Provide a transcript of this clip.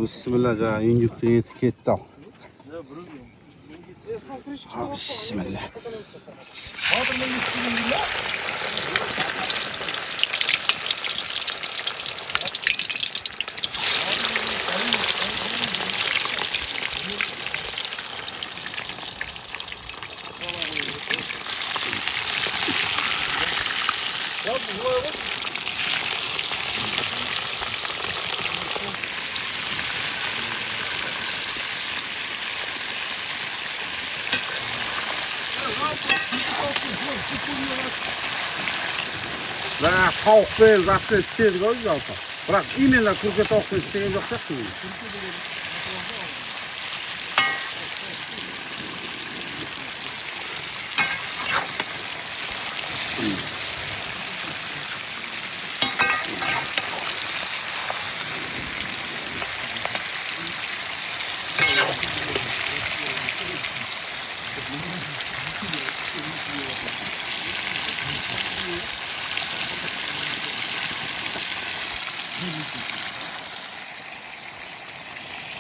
bismillah, жаңағы үйіндіктің еті кетті ал. Bismillah. Жаңа тауық бел жақсы істедік ау жалпы. Бірақ именно күркетауықпен істеген жоқ сияқты.